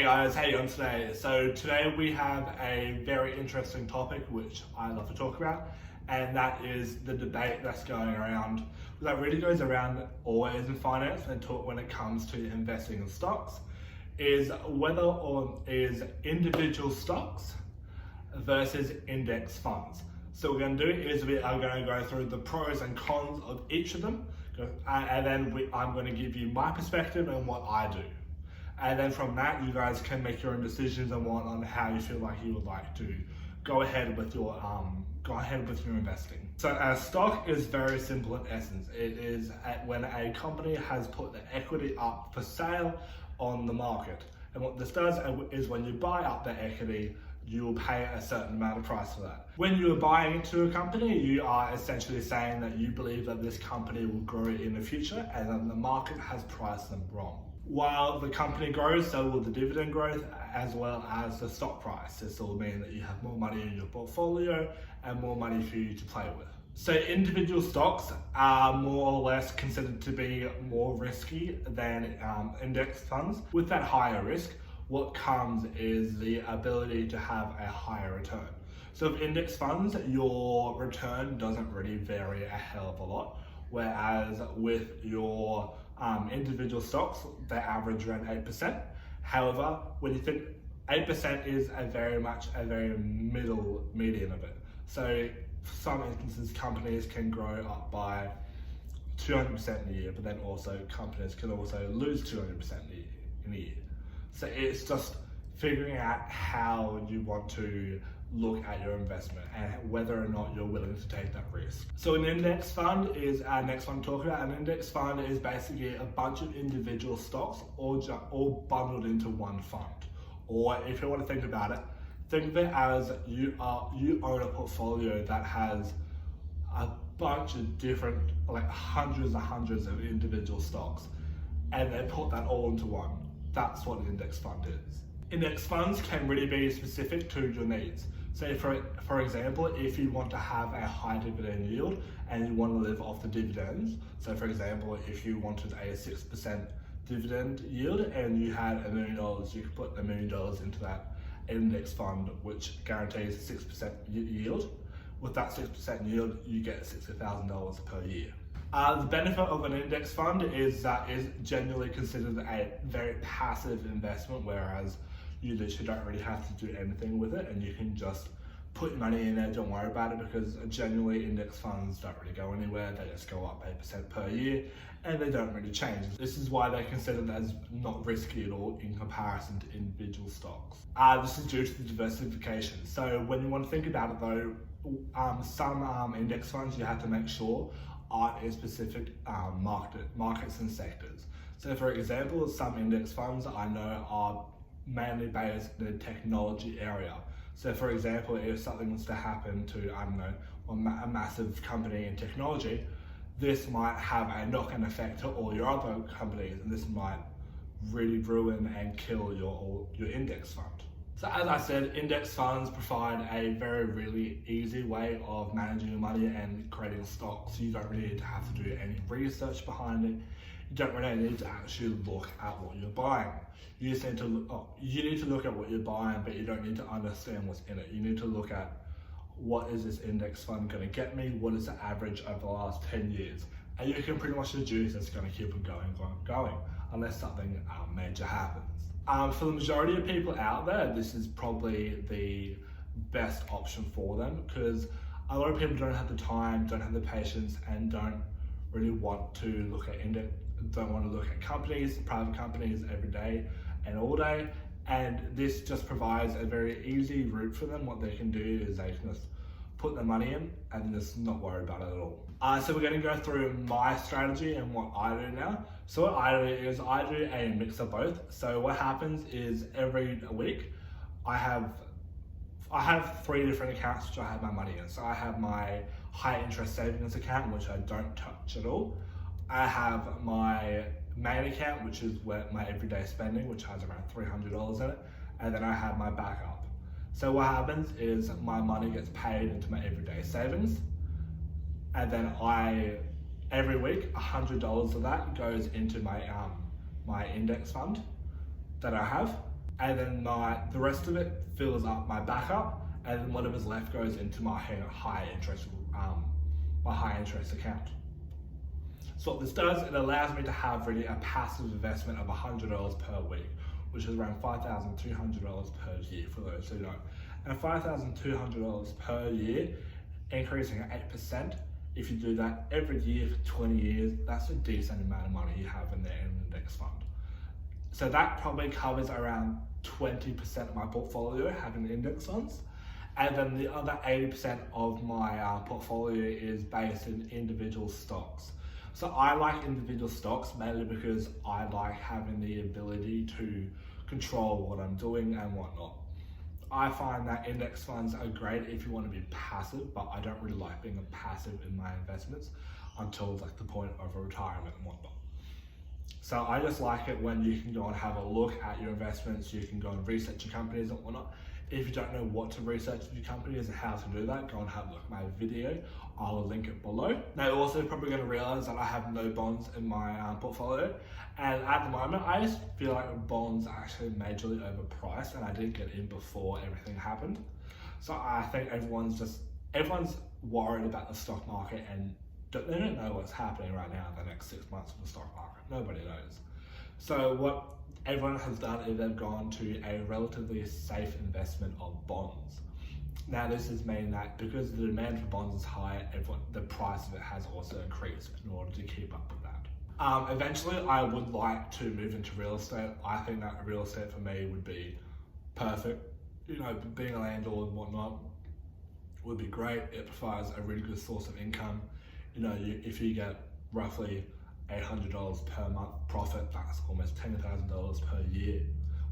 Hey guys, how you doing today? So today we have a very interesting topic which I love to talk about, and that is the debate that's going around, that really goes around always in finance and talk when it comes to investing in stocks, is whether or is individual stocks versus index funds. So what we're going to do is we are going to go through the pros and cons of each of them, and then I'm going to give you my perspective and what I do. And then from that, you guys can make your own decisions on how you feel like you would like to go ahead with your investing. So a stock is very simple in essence. It is when a company has put the equity up for sale on the market. And what this does is when you buy up the equity, you will pay a certain amount of price for that. When you are buying into a company, you are essentially saying that you believe that this company will grow in the future and that the market has priced them wrong. While the company grows, so will the dividend growth as well as the stock price. This will mean that you have more money in your portfolio and more money for you to play with. So individual stocks are more or less considered to be more risky than index funds. With that higher risk, what comes is the ability to have a higher return. So with index funds, your return doesn't really vary a hell of a lot, whereas with your individual stocks, they average around 8%. However, when you think 8% is a very median of it. So for some instances, companies can grow up by 200% in a year, but then also companies can also lose 200% in a year. So it's just figuring out how you want to look at your investment and whether or not you're willing to take that risk. So an index fund is our next one to talk about. An index fund is basically a bunch of individual stocks all bundled into one fund. Or if you want to think about it, think of it as you own a portfolio that has a bunch of different, like hundreds and hundreds of individual stocks, and they put that all into one. That's what an index fund is. Index funds can really be specific to your needs. So for example, if you want to have a high dividend yield and you want to live off the dividends, so for example, if you wanted a 6% dividend yield and you had $1 million, you could put $1 million into that index fund, which guarantees a 6% yield. With that 6% yield, you get $60,000 per year. The benefit of an index fund is that it's generally considered a very passive investment, whereas you literally don't really have to do anything with it and you can just put your money in there, don't worry about it, because generally index funds don't really go anywhere, they just go up 8% per year and they don't really change. This is why they're considered as not risky at all in comparison to individual stocks. This is due to the diversification. So when you want to think about it though, some index funds you have to make sure are in specific markets and sectors. So for example, some index funds I know are mainly based in the technology area. So for example, if something was to happen to, I don't know, a massive company in technology, this might have a knock-on effect to all your other companies, and this might really ruin and kill your index fund. So as I said, index funds provide a really easy way of managing your money and creating stocks. You don't really need to have to do any research behind it. You don't really need to actually look at what you're buying. You just need to look at what you're buying, but you don't need to understand what's in it. You need to look at what is this index fund going to get me? What is the average over the last 10 years? And you can pretty much deduce it's going to keep it going, unless something major happens. For the majority of people out there, this is probably the best option for them, because a lot of people don't have the time, don't have the patience, and don't really want to look at companies, private companies every day and all day. And this just provides a very easy route for them. What they can do is they can just put their money in and just not worry about it at all. So we're going to go through my strategy and what I do now. So what I do is I do a mix of both. So what happens is every week I have 3 different accounts which I have my money in. So I have my high interest savings account, which I don't touch at all. I have my main account, which is where my everyday spending, which has around $300 in it. And then I have my backup. So what happens is my money gets paid into my everyday savings. And then every week, $100 of that goes into my index fund that I have. and then the rest of it fills up my backup, and then whatever's left goes into my high interest account. So what this does, it allows me to have really a passive investment of $100 per week, which is around $5,200 per year for those who know. And $5,200 per year, increasing at 8%. If you do that every year for 20 years, that's a decent amount of money you have in there in an index fund. So that probably covers around 20% of my portfolio having index funds. And then the other 80% of my portfolio is based in individual stocks. So I like individual stocks mainly because I like having the ability to control what I'm doing and whatnot. I find that index funds are great if you want to be passive, but I don't really like being passive in my investments until like the point of retirement and whatnot. So I just like it when you can go and have a look at your investments, you can go and research your companies and whatnot. If you don't know what to research with your companies and how to do that, go and have a look at my video. I'll link it below. Now you're also probably going to realize that I have no bonds in my portfolio. And at the moment, I just feel like bonds are actually majorly overpriced and I didn't get in before everything happened. So I think everyone's worried about the stock market and they don't know what's happening right now in the next 6 months of the stock market. Nobody knows. So what everyone has done is they've gone to a relatively safe investment of bonds. Now this has meant that because the demand for bonds is high, the price of it has also increased in order to keep up with that. Eventually I would like to move into real estate. I think that real estate for me would be perfect. You know, being a landlord and whatnot would be great. It provides a really good source of income. You know, if you get roughly $800 per month profit, that's almost $10,000 per year,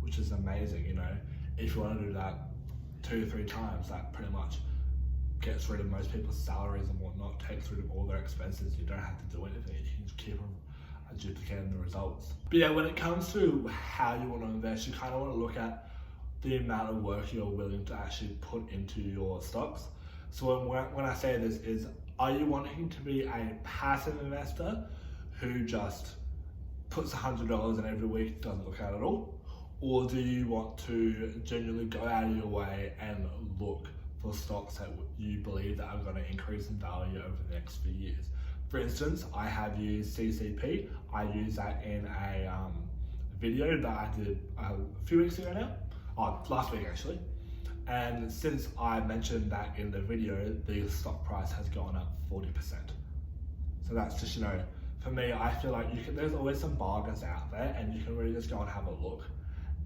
which is amazing. You know, if you want to do that 2 or 3 times, that pretty much gets rid of most people's salaries and whatnot, takes rid of all their expenses. You don't have to do anything, you can just keep on duplicating the results. But yeah, when it comes to how you want to invest, you kind of want to look at the amount of work you're willing to actually put into your stocks. So when I say this is, are you wanting to be a passive investor who just puts $100 in every week, doesn't look at it all? Or do you want to genuinely go out of your way and look for stocks that you believe that are going to increase in value over the next few years? For instance, I have used CCP. I used that in a video that I did a few weeks ago now, last week actually. And since I mentioned that in the video, the stock price has gone up 40%. So that's just, you know, for me, I feel like there's always some bargains out there and you can really just go and have a look.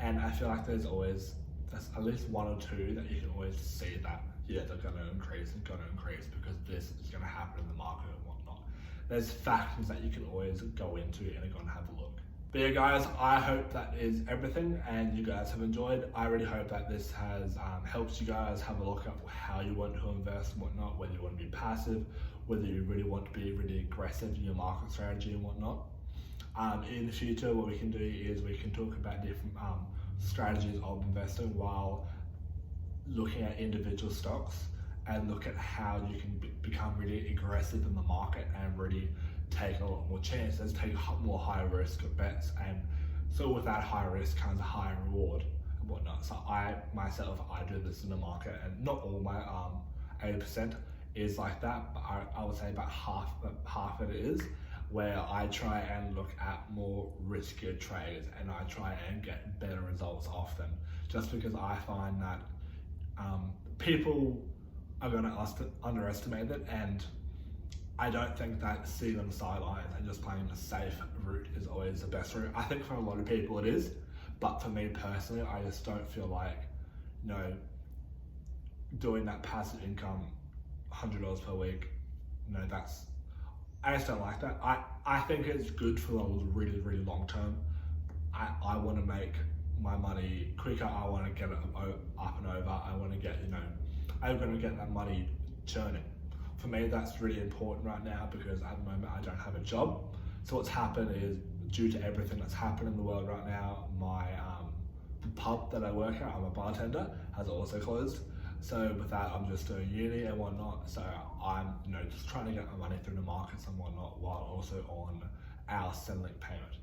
And I feel like there's at least 1 or 2 that you can always see that, yeah, they're going to increase because this is going to happen in the market and whatnot. There's factors that you can always go into and go and have a look. But yeah guys, I hope that is everything and you guys have enjoyed. I really hope that this has helped you guys have a look at how you want to invest and whatnot, whether you want to be passive, whether you really want to be really aggressive in your market strategy and whatnot. In the future, what we can do is we can talk about different strategies of investing while looking at individual stocks and look at how you can become really aggressive in the market and really take a lot more chances, take more high risk bets, and so with that high risk comes a higher reward and whatnot. So I do this in the market, and not all my 80% is like that, but I would say about half of it is, where I try and look at more riskier trades and I try and get better results off them, just because I find that people are going to underestimate it, and I don't think that sitting on the sidelines and just playing the safe route is always the best route. I think for a lot of people it is, but for me personally, I just don't feel like, you know, doing that passive income, $100 per week, you know, I just don't like that. I think it's good for the really, really long term. I want to make my money quicker. I want to get it up and over. I want to get, you know, I'm going to get that money churning. For me, that's really important right now because at the moment I don't have a job. So what's happened is, due to everything that's happened in the world right now, my the pub that I work at, I'm a bartender, has also closed. So with that, I'm just doing uni and whatnot. So I'm, you know, just trying to get my money through the markets and whatnot, while also on our Centrelink payment.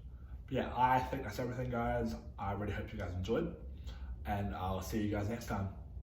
But yeah, I think that's everything, guys. I really hope you guys enjoyed. and I'll see you guys next time.